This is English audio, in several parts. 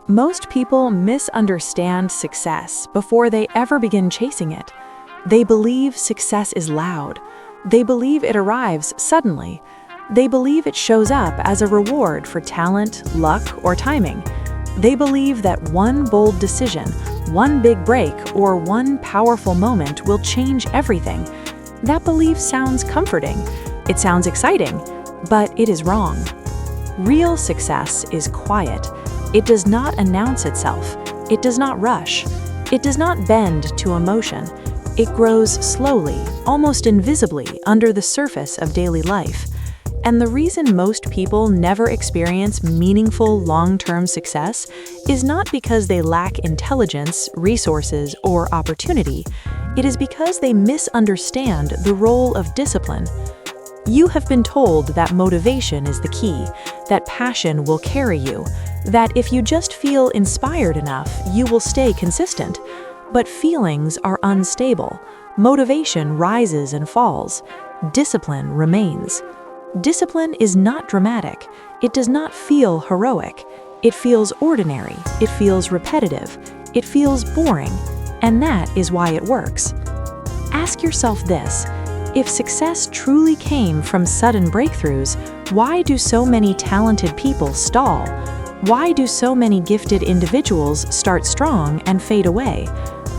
Most people misunderstand success before they ever begin chasing it. They believe success is loud. They believe it arrives suddenly. They believe it shows up as a reward for talent, luck, or timing. They believe that one bold decision, one big break, or one powerful moment will change everything. That belief sounds comforting. It sounds exciting, but it is wrong. Real success is quiet. It does not announce itself. It does not rush. It does not bend to emotion. It grows slowly, almost invisibly, under the surface of daily life. And the reason most people never experience meaningful long-term success is not because they lack intelligence, resources, or opportunity. It is because they misunderstand the role of discipline. You have been told that motivation is the key, that passion will carry you, that if you just feel inspired enough, you will stay consistent. But feelings are unstable. Motivation rises and falls. Discipline remains. Discipline is not dramatic. It does not feel heroic. It feels ordinary. It feels repetitive. It feels boring. And that is why it works. Ask yourself this: if success truly came from sudden breakthroughs, why do so many talented people stall? Why do so many gifted individuals start strong and fade away?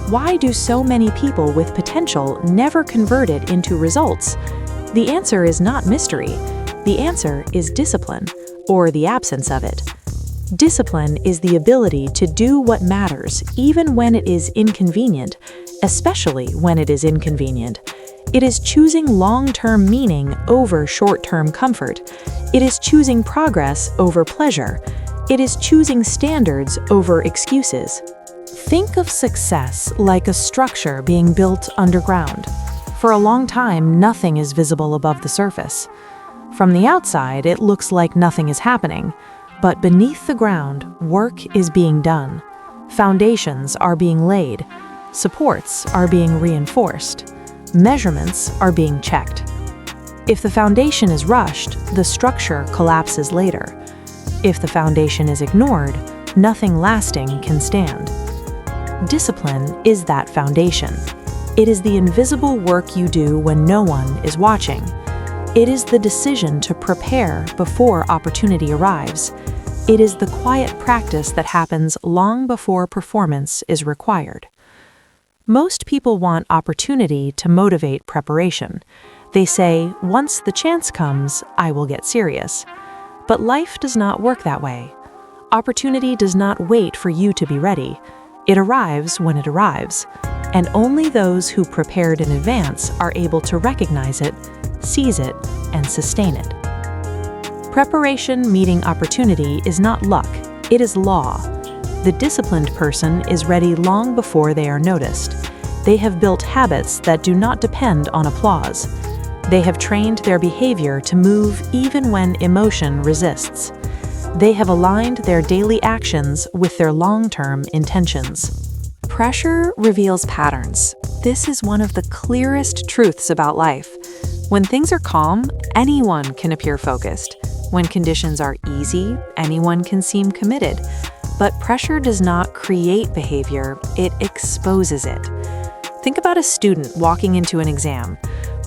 Why do so many people with potential never convert it into results? The answer is not mystery. The answer is discipline, or the absence of it. Discipline is the ability to do what matters, even when it is inconvenient, especially when it is inconvenient. It is choosing long-term meaning over short-term comfort. It is choosing progress over pleasure. It is choosing standards over excuses. Think of success like a structure being built underground. For a long time, nothing is visible above the surface. From the outside, it looks like nothing is happening, but beneath the ground, work is being done. Foundations are being laid. Supports are being reinforced. Measurements are being checked. If the foundation is rushed, the structure collapses later. If the foundation is ignored, nothing lasting can stand. Discipline is that foundation. It is the invisible work you do when no one is watching. It is the decision to prepare before opportunity arrives. It is the quiet practice that happens long before performance is required. Most people want opportunity to motivate preparation. They say, once the chance comes, I will get serious. But life does not work that way. Opportunity does not wait for you to be ready. It arrives when it arrives, and only those who prepared in advance are able to recognize it, seize it, and sustain it. Preparation meeting opportunity is not luck, it is law. The disciplined person is ready long before they are noticed. They have built habits that do not depend on applause. They have trained their behavior to move even when emotion resists. They have aligned their daily actions with their long-term intentions. Pressure reveals patterns. This is one of the clearest truths about life. When things are calm, anyone can appear focused. When conditions are easy, anyone can seem committed. But pressure does not create behavior, it exposes it. Think about a student walking into an exam.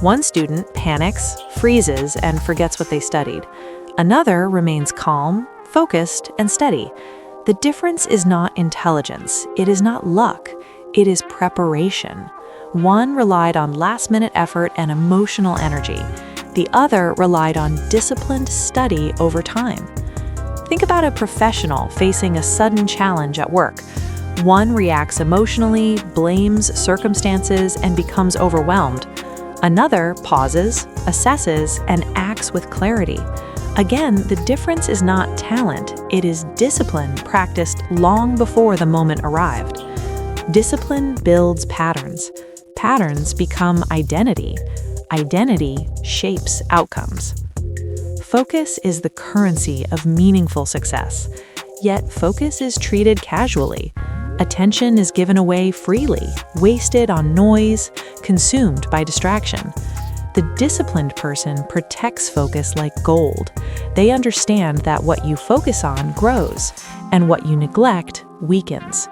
One student panics, freezes, and forgets what they studied. Another remains calm, focused, and steady. The difference is not intelligence. It is not luck. It is preparation. One relied on last-minute effort and emotional energy. The other relied on disciplined study over time. Think about a professional facing a sudden challenge at work. One reacts emotionally, blames circumstances, and becomes overwhelmed. Another pauses, assesses, and acts with clarity. Again, the difference is not talent, it is discipline practiced long before the moment arrived. Discipline builds patterns. Patterns become identity. Identity shapes outcomes. Focus is the currency of meaningful success, yet focus is treated casually. Attention is given away freely, wasted on noise, consumed by distraction. The The disciplined person protects focus like gold. They understand that what you focus on grows, and what you neglect weakens.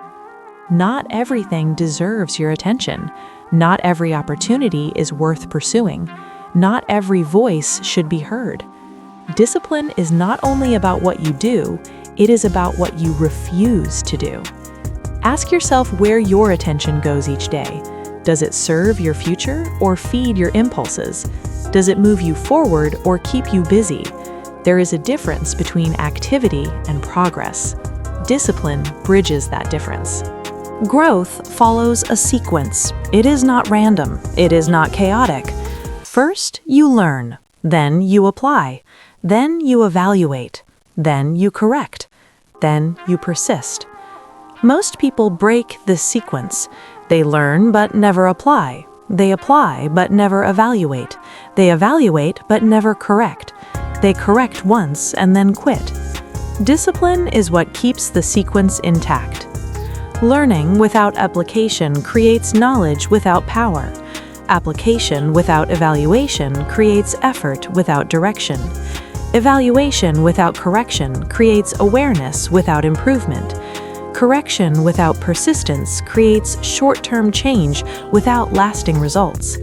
Not everything deserves your attention. Not every opportunity is worth pursuing. Not every voice should be heard. Discipline is not only about what you do, it is about what you refuse to do. Ask yourself where your attention goes each day. Does it serve your future or feed your impulses? Does it move you forward or keep you busy? There is a difference between activity and progress. Discipline bridges that difference. Growth follows a sequence. It is not random. It is not chaotic. First, you learn. Then you apply. Then you evaluate. Then you correct. Then you persist. Most people break this sequence. They learn but never apply. They apply but never evaluate. They evaluate but never correct. They correct once and then quit. Discipline is what keeps the sequence intact. Learning without application creates knowledge without power. Application without evaluation creates effort without direction. Evaluation without correction creates awareness without improvement. Correction without persistence creates short-term change without lasting results.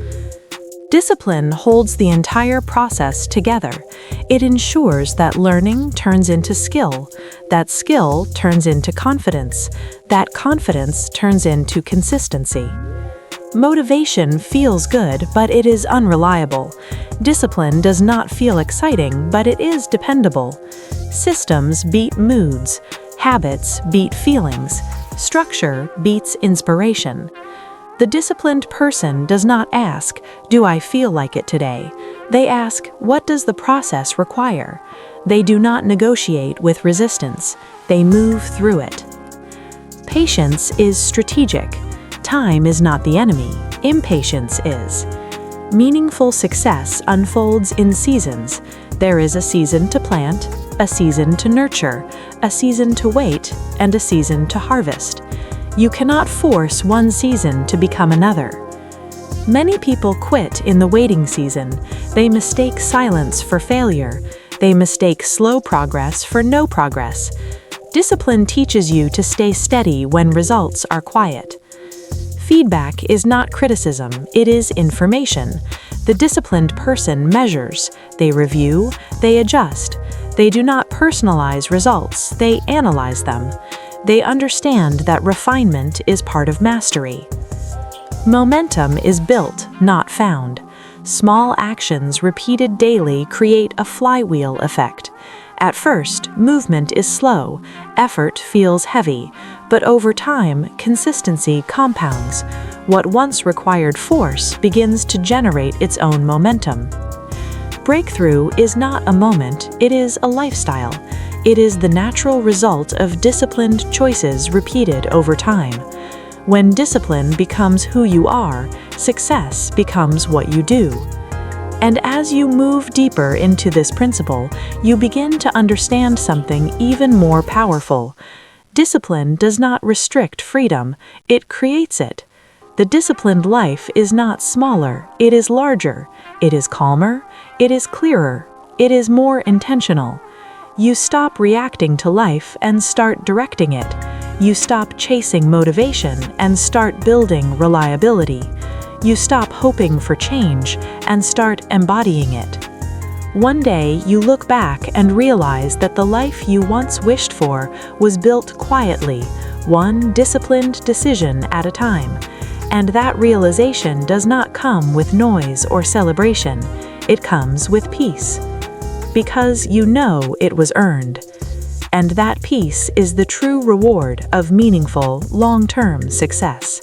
Discipline holds the entire process together. It ensures that learning turns into skill, that skill turns into confidence, that confidence turns into consistency. Motivation feels good, but it is unreliable. Discipline does not feel exciting, but it is dependable. Systems beat moods. Habits beat feelings. Structure beats inspiration. The disciplined person does not ask, "Do I feel like it today?" They ask, "What does the process require?" They do not negotiate with resistance. They move through it. Patience is strategic. Time is not the enemy. Impatience is. Meaningful success unfolds in seasons. There is a season to plant, a season to nurture, a season to wait, and a season to harvest. You cannot force one season to become another. Many people quit in the waiting season. They mistake silence for failure. They mistake slow progress for no progress. Discipline teaches you to stay steady when results are quiet. Feedback is not criticism, it is information. The disciplined person measures, they review, they adjust. They do not personalize results, they analyze them. They understand that refinement is part of mastery. Momentum is built, not found. Small actions repeated daily create a flywheel effect. At first, movement is slow, effort feels heavy, but over time, consistency compounds. What once required force begins to generate its own momentum. Breakthrough is not a moment, it is a lifestyle. It is the natural result of disciplined choices repeated over time. When discipline becomes who you are, success becomes what you do. And as you move deeper into this principle, you begin to understand something even more powerful. Discipline does not restrict freedom, it creates it. The disciplined life is not smaller, it is larger. It is calmer, it is clearer, it is more intentional. You stop reacting to life and start directing it. You stop chasing motivation and start building reliability. You stop hoping for change and start embodying it. One day, you look back and realize that the life you once wished for was built quietly, one disciplined decision at a time. And that realization does not come with noise or celebration. It comes with peace. Because you know it was earned. And that peace is the true reward of meaningful, long-term success.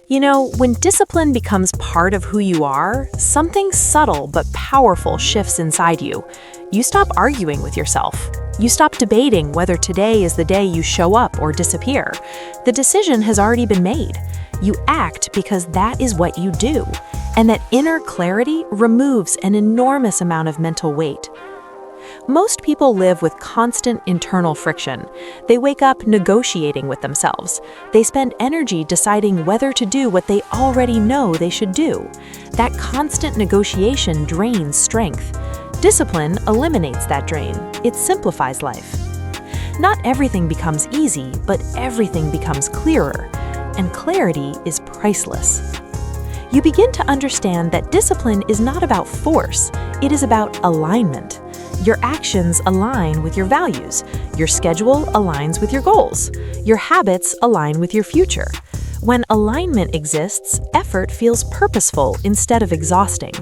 You know, when discipline becomes part of who you are, something subtle but powerful shifts inside you. You stop arguing with yourself. You stop debating whether today is the day you show up or disappear. The decision has already been made. You act because that is what you do. And that inner clarity removes an enormous amount of mental weight. Most people live with constant internal friction. They wake up negotiating with themselves. They spend energy deciding whether to do what they already know they should do. That constant negotiation drains strength. Discipline eliminates that drain. It simplifies life. Not everything becomes easy, but everything becomes clearer. And clarity is priceless. You begin to understand that discipline is not about force, it is about alignment. Your actions align with your values. Your schedule aligns with your goals. Your habits align with your future. When alignment exists, effort feels purposeful instead of exhausting.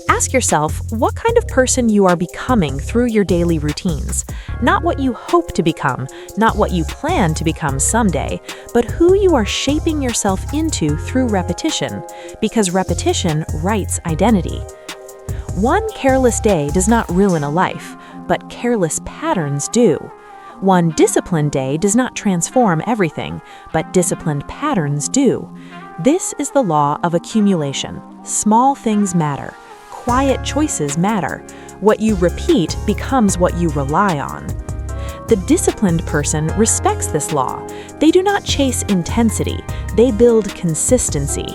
Ask yourself what kind of person you are becoming through your daily routines. Not what you hope to become, not what you plan to become someday, but who you are shaping yourself into through repetition, because repetition writes identity. One careless day does not ruin a life, but careless patterns do. One disciplined day does not transform everything, but disciplined patterns do. This is the law of accumulation. Small things matter. Quiet choices matter. What you repeat becomes what you rely on. The disciplined person respects this law. They do not chase intensity, they build consistency.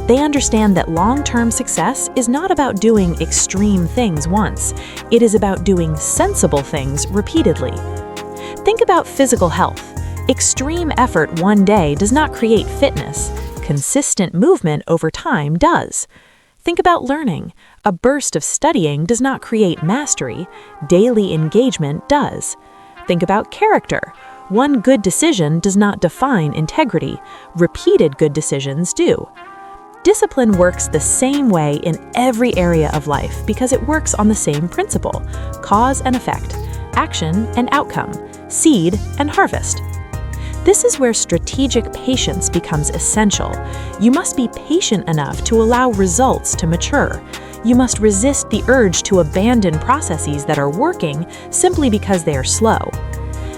They understand that long-term success is not about doing extreme things once. It is about doing sensible things repeatedly. Think about physical health. Extreme effort one day does not create fitness. Consistent movement over time does. Think about learning. A burst of studying does not create mastery. Daily engagement does. Think about character. One good decision does not define integrity. Repeated good decisions do. Discipline works the same way in every area of life because it works on the same principle: cause and effect, action and outcome, seed and harvest. This is where strategic patience becomes essential. You must be patient enough to allow results to mature. You must resist the urge to abandon processes that are working simply because they are slow.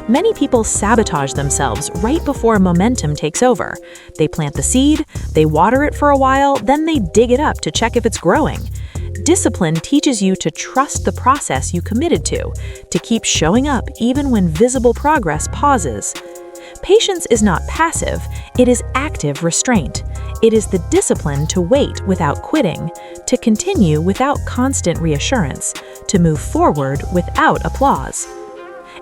Many people sabotage themselves right before momentum takes over. They plant the seed, they water it for a while, then they dig it up to check if it's growing. Discipline teaches you to trust the process you committed to keep showing up even when visible progress pauses. Patience is not passive, it is active restraint. It is the discipline to wait without quitting, to continue without constant reassurance, to move forward without applause.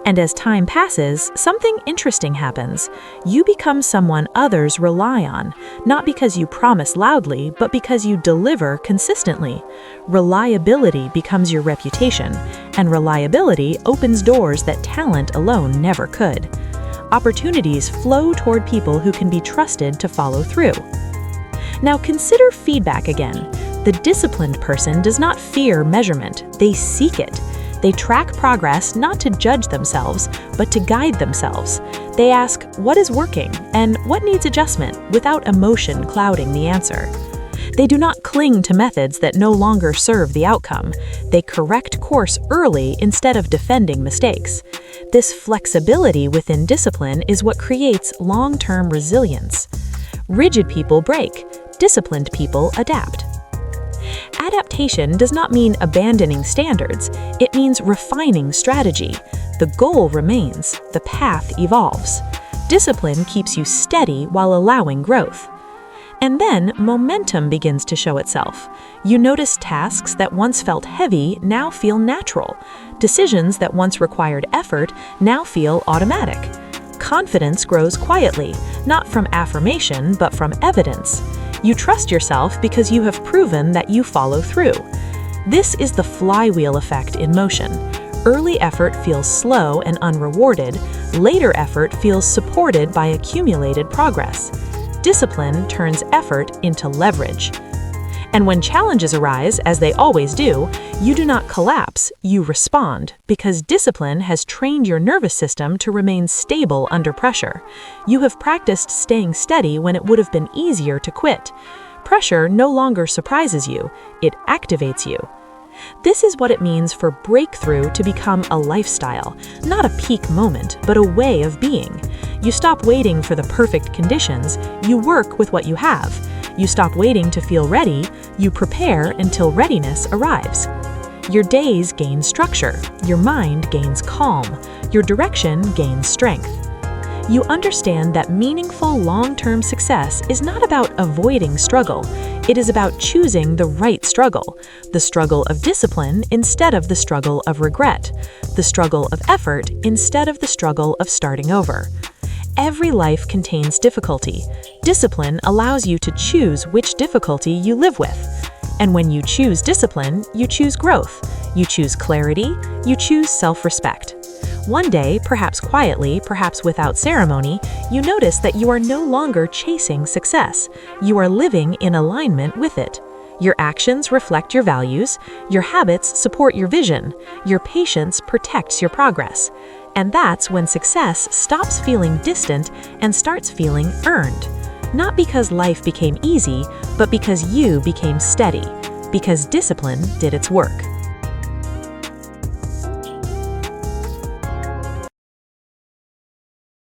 And as time passes, something interesting happens. You become someone others rely on, not because you promise loudly, but because you deliver consistently. Reliability becomes your reputation, and reliability opens doors that talent alone never could. Opportunities flow toward people who can be trusted to follow through. Now consider feedback again. The disciplined person does not fear measurement, they seek it. They track progress not to judge themselves, but to guide themselves. They ask, what is working and what needs adjustment, without emotion clouding the answer. They do not cling to methods that no longer serve the outcome. They correct course early instead of defending mistakes. This flexibility within discipline is what creates long-term resilience. Rigid people break, disciplined people adapt. Adaptation does not mean abandoning standards, it means refining strategy. The goal remains, the path evolves. Discipline keeps you steady while allowing growth. And then momentum begins to show itself. You notice tasks that once felt heavy now feel natural. Decisions that once required effort now feel automatic. Confidence grows quietly, not from affirmation, but from evidence. You trust yourself because you have proven that you follow through. This is the flywheel effect in motion. Early effort feels slow and unrewarded. Later effort feels supported by accumulated progress. Discipline turns effort into leverage. And when challenges arise, as they always do, you do not collapse, you respond, because discipline has trained your nervous system to remain stable under pressure. You have practiced staying steady when it would have been easier to quit. Pressure no longer surprises you, it activates you. This is what it means for breakthrough to become a lifestyle, not a peak moment, but a way of being. You stop waiting for the perfect conditions, you work with what you have. You stop waiting to feel ready, you prepare until readiness arrives. Your days gain structure, your mind gains calm, your direction gains strength. You understand that meaningful long-term success is not about avoiding struggle. It is about choosing the right struggle, the struggle of discipline instead of the struggle of regret, the struggle of effort instead of the struggle of starting over. Every life contains difficulty. Discipline allows you to choose which difficulty you live with. And when you choose discipline, you choose growth, you choose clarity, you choose self-respect. One day, perhaps quietly, perhaps without ceremony, you notice that you are no longer chasing success. You are living in alignment with it. Your actions reflect your values, your habits support your vision, your patience protects your progress. And that's when success stops feeling distant and starts feeling earned. Not because life became easy, but because you became steady, because discipline did its work.